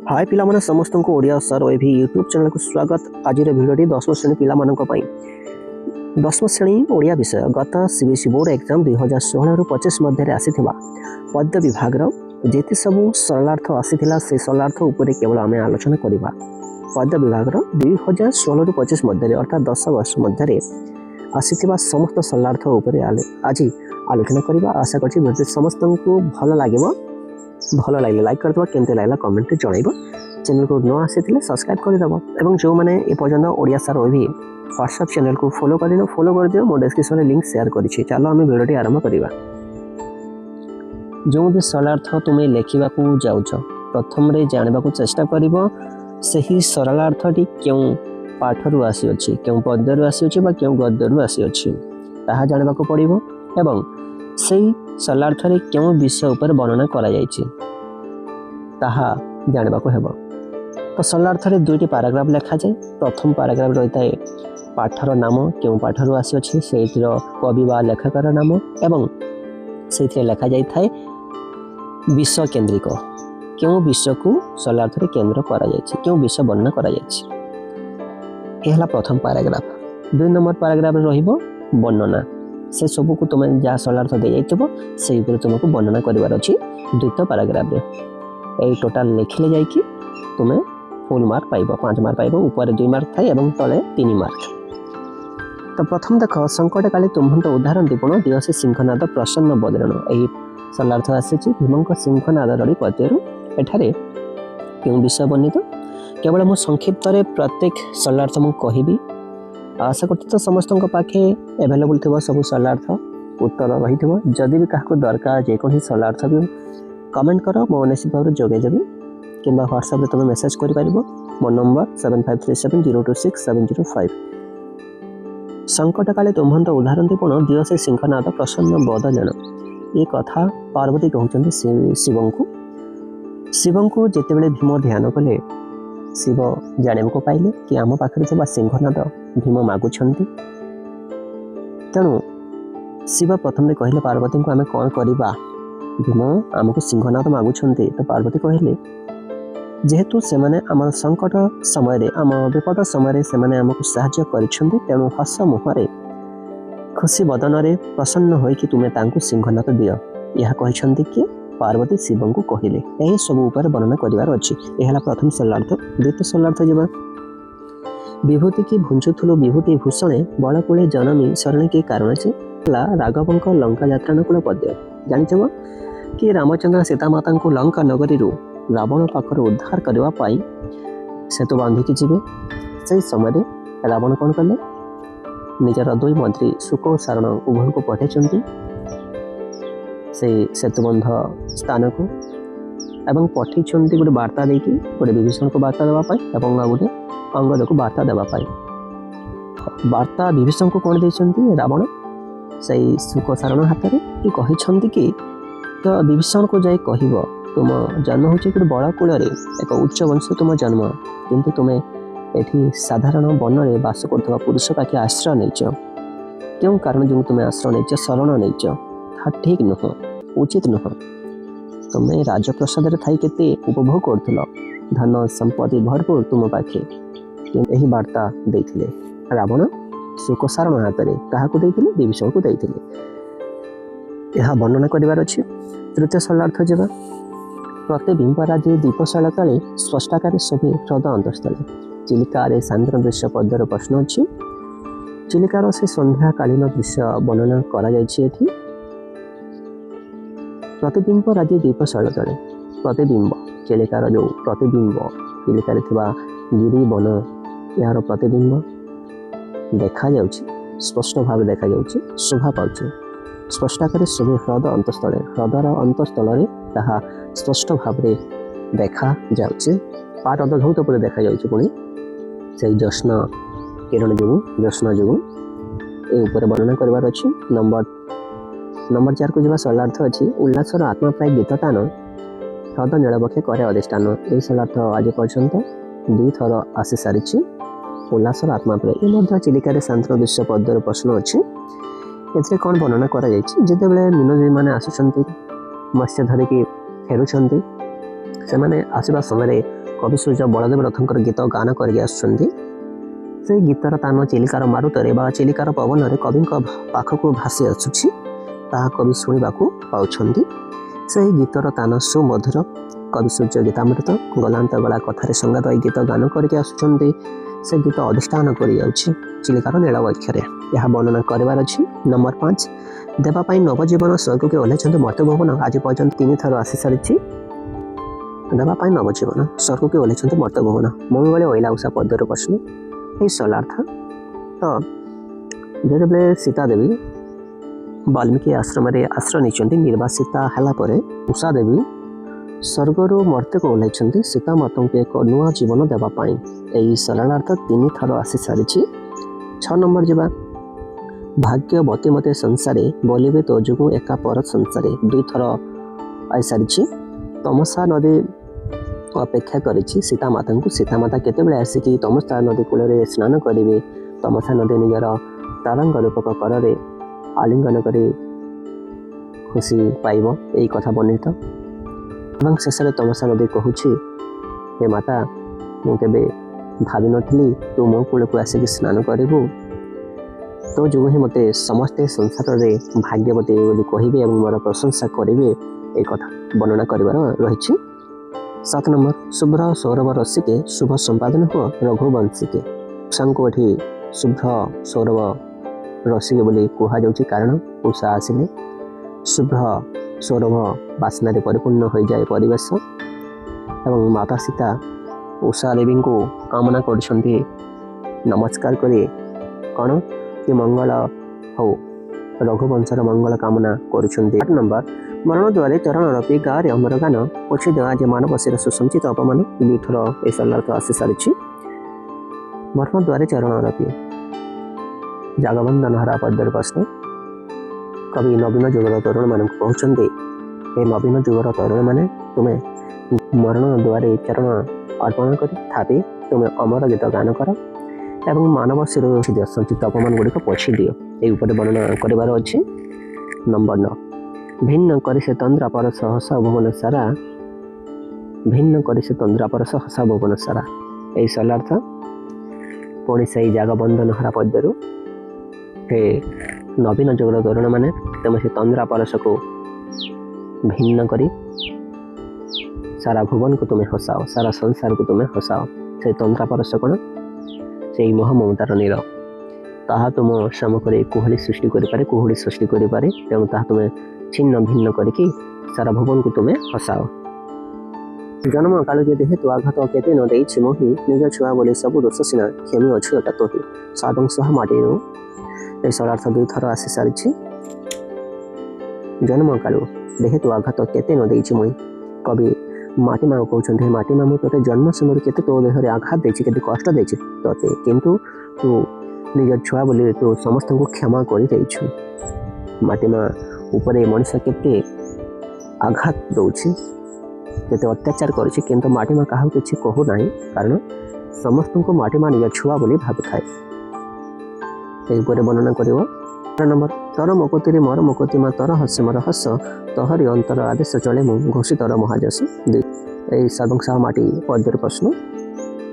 हाय पिलामाने समस्त को Odia sir ओएभी YouTube channel को स्वागत। आज भिडियोटी 10वीं श्रेणी पिलामानक पई 10वीं श्रेणी ओडिया विषय गत सीबीएसई बोर्ड एग्जाम 2016 रु 25 मध्य आसीथिबा पद्य विभाग जेते सबू सरलार्थ आसीथिला से सरलार्थ उपरे केवल आमे आलोचना करिबा। पद्य विभाग 2016 रु 25 मध्य अर्थात 10 वर्ष मध्य आसीथिबा समस्त सरलार्थ उपरे आज आलोचना करिबा। आशा करछि भिडियो समस्त को भल लागिबो। भल लगे लाइक करदे केमती लगला कमेंट रे जणाइबो। चैनल को न आसी सब्सक्राइब करदेव और जो मैंने एपर्यंत ओडिया सार ओएभी व्हाट्सएप चैनल को फॉलो कर दियो। मो डिस्क्रिप्शन में लिंक शेयर करिछि। चलो आम भिडियोटी आरंभ करिबा। जो भी सरलार्थ तुम्हें लेखा जाऊच प्रथम रे जानबा को चेष्टा करिवो सही सरलार्थटी क्यों पाठरू आसी अछि, क्यों पद्यरू आसी अछि बा क्यों गद्यरू आसी अछि ताहा जानबा को पड़िवो एवं सही सरलार्थ रे क्यों विषय उपर वर्णना करा जायछि ताहा जानबा को हेबो। तो सरलार्थ रे दुईटी पैराग्राफ लिखा जाए। प्रथम पैराग्राफ रही है पाठर नाम, क्यों पाठरू आसी अछि सेतिर कवि बा लेखकर नाम एवं सेतिर लिखा जाय थाए विषय केंद्रिक, क्यों विषय को सरलार्थ रे केंद्र करा जायछि, क्यों विषय वर्णना करा जायछि। एहला प्रथम पैराग्राफ। 2 नंबर पैराग्राफ रे रहिबो वर्णना। से सब को तुम जहाँ सरलार्थ दे जाइथिबो से ऊपर तुमको वर्णना करिवार अछि द्वितीय पैराग्राफ रे। ए टोटल लिखले जाय कि तुम फुल मार्क पाइबो, 5 मार्क पाइबो। ऊपर 2 मार्क थाए एवं तले 3 मार्क। तो प्रथम देख संकट काले तुम्हंत उदाहरण दीपण दिय से सिंहनाद प्रसन्न बदरण। एही सरलार्थ आसीछि भीमंक सिंहनाद रड़ी पद्यरू। एठारे क्यों विषय वर्णित केवल मु संक्षिप्त रे प्रत्येक सरलार्थ मु कहिबी। आशा करछि तो समस्त पाखे एवेलेबल थी सब सरलार्थ उत्तर रही थो। जदि भी क्या दरकार जेको सरलार्थ भी कमेंट कर मो निश्चित भाव में जोगेदेवी कि व्हाट्सएप तुम मेसेज कर मो नंबर 7537026705। संकट काले तुम्हंत उदाहरण दीपण दिय से सिंहनाद प्रसन्न बदन। ये कथा पार्वती कहते शिव को जितेबले भीम ध्यान कले शिव जाना को पाइले कि आम पाखे सिंहनाद भीम मागुछंती। तेणु शिव प्रथम कहले पार्वती को आम कौन करवा, भीम आमको सिंहनाद मागुछंती। तो पार्वती कहले जेहेतु से माने आम संकट समय आम विपद समय से माने आमको साहाय्य करिछंती, तेणु हस मुहरे खुशी बदन रे प्रसन्न होई कि तुमे तांको सिंहनाद दियो। यह कहिछंती कि पार्वती शिव को कहले। यही सब ऊपर वर्णना करिवार अछि। एहला प्रथम सरलार्थ। द्वितीय सरलार्थ जेबा विभूति की भुंजुथुलु विभूति भूषणे बड़कुले जनमी शरण के कारण से राघवंक लंका यात्रा नकुल पद्य। जानिछबो कि रामचंद्र सीता माता को लंका नगरी रावण पाखर उद्धार करबा पाई सेतु बांधिकी जीवे। से समय रावण कौन कले निजर 2 मंत्री सुक और सारण उभय को पठाइछंती से सेतुबंध स्थान को एवं पठाइछंती गोटे वार्ता देकी गोटे विभीषण को वार्ता देवाई एवं गोटे अंगद को वार्ता देवाई। वार्ता विभीषण को कौन देइछंती रावण से सुक सारण हाथ में कहिछंती कि तो विभीषण को जाए कहब तुम जन्म हो गोटे बड़कूल एक उच्च वंश तुम जन्म, किंतु तुम्हें एठी साधारण वन में बास कर पुरुष पाखे आश्रय नहीं। क्यों कारण जो तुम्हें आश्रय नहीं शरण नहीं ठीक नुह, उचित नुह। तुम्हें राजप्रसाद थी केते उपभोग कर धन संपत्ति भरपूर तुम पाखे। यही वार्ता देते रावण सुक सारण हाथ में क्या विभीषण को देते। यह वर्णना करार अच्छी। तृतीय सरलार्थ जेबा प्रतिबिंब राज्य दीपशाला तले स्पष्टाकार शोभे ह्रद अंतस्थले। चिलिकार सांद्र दृश्य पद्यर प्रश्न अच्छी। चिलिकार से संध्या कालीन दृश्य वर्णना करा जायछि एठी। प्रतिबिंब राज्य दीपशाला तले प्रतिबिंब चिलिकार जो प्रतिबिंब चिलिकार थिबा गिरी वन यार प्रतिबिंब देखा जाउछि, स्पष्ट भाव देखा जाउछि, शोभा पाउछि। स्पष्टाकार शोभे ह्रद अंतस्थले ह्रदर अंतस्थल ताहा स्पष्ट भाव देखा जाउछि। पाट अधधौत पर देखा जाउछि पुणी से जश्न किरण जश्न जो ऊपर वर्णना करवार अच्छी। नंबर 4 को जब सरलार्थ अच्छी उल्लासर आत्मा प्राय गीततान ह्रद नीलबक्ष करे अधिष्ठान। यही सरलार्थ आज पर्यंत 2 थर आसी सारी। उल्लासर आत्मा प्राय ये चिलिकार शांत दृश्य पद्यर प्रश्न अच्छी। एथे कौन वर्णना करा जायछि जेतेबेले मीनजीवी माने आसुछंती मत्स्य धरिकी फेरुछंती से आसवा समय कवि सूर्य बलदेव रथंकर गीत गान करके आसुଛନ୍ତି। से गीतर तान चिलिकार मारुतरे बा चिलिकार पवन कवि पाखक भासी आसुछि ताहा कवि शुणा पाउछंती। से गीतर तान सुमधुर कवि सूर्य गीतामृत गलांत गला कथार संगात ए गीत गान करके आसुଛନ୍ତି। से गीत अधिष्ठान कर चिलिकार नीलवक्षरे यह वर्णना करार अच्छी। नंबर 5 देवाई नवजीवन स्वर्ग के ओह्लैंट मर्त्य भुवन आज पर्यटन 3 थर आसी सारी। देवाई नवजीवन स्वर्ग के ओह्लैंट मर्त्य भुवन मंगल ओला उषा पदर प्रश्न ये सरलार्थ। तो जो सीता देवी वाल्मीकि आश्रम आश्रय नहीं निर्वासिता है उषा देवी स्वर्गर मर्त्य को ओह्लैंट सीता माता को एक नुआ जीवन देवाई यही सरलार्थ 3 थर आसी सारी। 6 नंबर जा भाग्यवती मते संसारे बोलिबे तो जुगु एका पर संसारे 2 थर आई सारी। तमसा नदी अपेक्षा करिछि सीता माता को। सीता माता केतेबेले आसिकी तमसा नदी कूल स्नान करेंगे। तमसा नदी निजर तरंग रूपक कर आलिंगन कर खुशी पाइब यही कथा वर्णित। और शेष तमसा नदी कहूँ हे माता मुझे भावी नी तू मो कूल को आसिक स्नान करू तो जो ही मते समस्ते संसार में भाग्यवती कहे और मोर प्रशंसा करेंगे एक कथा वर्णना कर रही। 7 नंबर शुभ्र सौरभ रसिके शुभ संपादन हो रघुवंशिके को ये शुभ्र सौरभ रसिके बोली कहुच्छी कारण उषा आसिले शुभ्र सौरभ बास्नारे परिपूर्ण हो जाए परिवेश एवं माता सीता उषा देवी को कामना कर नमस्कार करे कौन कि मंगल हो रघुवंशर मंगल कामना कर। 8 नंबर मरण द्वारे चरण रपी गारे अमर गान पोछि दे आज मानवशीर सुसंचित अपमान 2 थर ए सरलार्थ आसी सारी। मरण द्वारे चरण रपी जागबंधन हरा पदर प्रश्न कवि नवीन जुगर तरुण मान कहते ये नवीन जुगर तरुण मैंने तुम्हें मरण द्वारे चरण अर्पण कर थापी तुम्हें अमर गीत गान कर एवं मानव शिर संचित अपमान गुड़िक पोछि दियो ये वर्णना करार अच्छी। नंबर 9 भिन्न कर से तंद्रा पर सहसा भुवन सारा भिन्न कर से तंद्रा पर सहसा भुवन सारा यही सरलार्थ। पुणी से जागबंधन हरा पद्यरु हे नवीन जुगर तरुण मैंने तुम से तंद्रा परस को भिन्न करी सारा भुवन को तुम्हें हसाओ सारा संसार को तुम्हें हसाओ। से तंद्रा परस कौन से मोह ममतार नीर ताहा तुम सम्मुखें कुहड़ी सृष्टि करें कुहुड़ी सृष्टि करें तेणु ताहा तुम्हें छिन्न भिन्न करके सारा भुवन को तुम्हें हसाओ। जन्म काल जे हेतु आघात केते न देछि मोहि निज छुआ बोले सब दोष सिना क्षमी अछुता तोहि साधं सह माटीरू ए सरलार्थ 2 थर आसी सारी। जन्म काल हेतु आघात केते न देछि मोहि कवि माटी माँ कहते माटी माँ मुझे जन्म समय के तो देहरे आघात देछि केते कष्ट देछि तोते किंतु तू निज छुआ बोली तू समस्त को क्षमा कर देछु। माटी माँ उपरे मनुष्य केते आघात दौछि केते अत्याचार करुछि किंतु माटी माँ काहू किछि कहू नाही कारण समस्त को माटी माँ निज छुआ बोली भाबुथाय एई उपरे वर्णना करिवो। 4 नंबर तर मकोती मोर मकोती माँ तर हस मोर हस तहरी अंतर आदेश चले मु घोषित महाजस यही साधुसा माटी पद्यर प्रश्न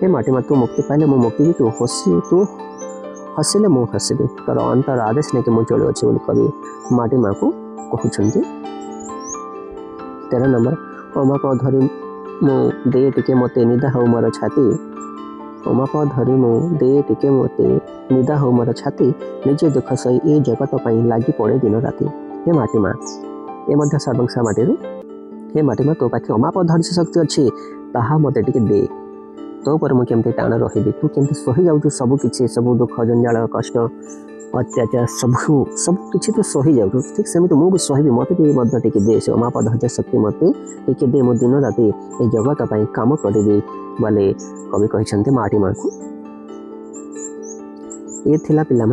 हे माटी माँ तू मुक्ति पाइले मु मुक्ति तू हसिले मु हसबी तर अंतर आदेश नहीं कि मुझे चलु अच्छे कवि माटी माँ को कहते। 13 नंबर अमाप धरी मु दे टिके मते निदा हो मोर छाती अमाप धरी मु दे टिके मते निदा हो मोर छाती निजे दुख सही ए जगत पाई लागी पड़े दिन राति हे माटी माँ ये मध्य सर्वंसा माटीरू हे माटी माँ तो पाखे अमाप धरी शक्ति अच्छी ताहा मते टिके दे तो पर मुझे केमती टाण रही तू केमती सही जाऊँ सब किसी सब दुख जंजाल कष्ट अत्याचार सब किसी तो सही जाऊँ ठीक सेमती मुझे सही मत भी टे दे से अमाप धैर्य शक्ति मत टे दे मो दिन राति ये जगत पर कम करी बोले कवि कहते माटी माँ को ये थिला पिला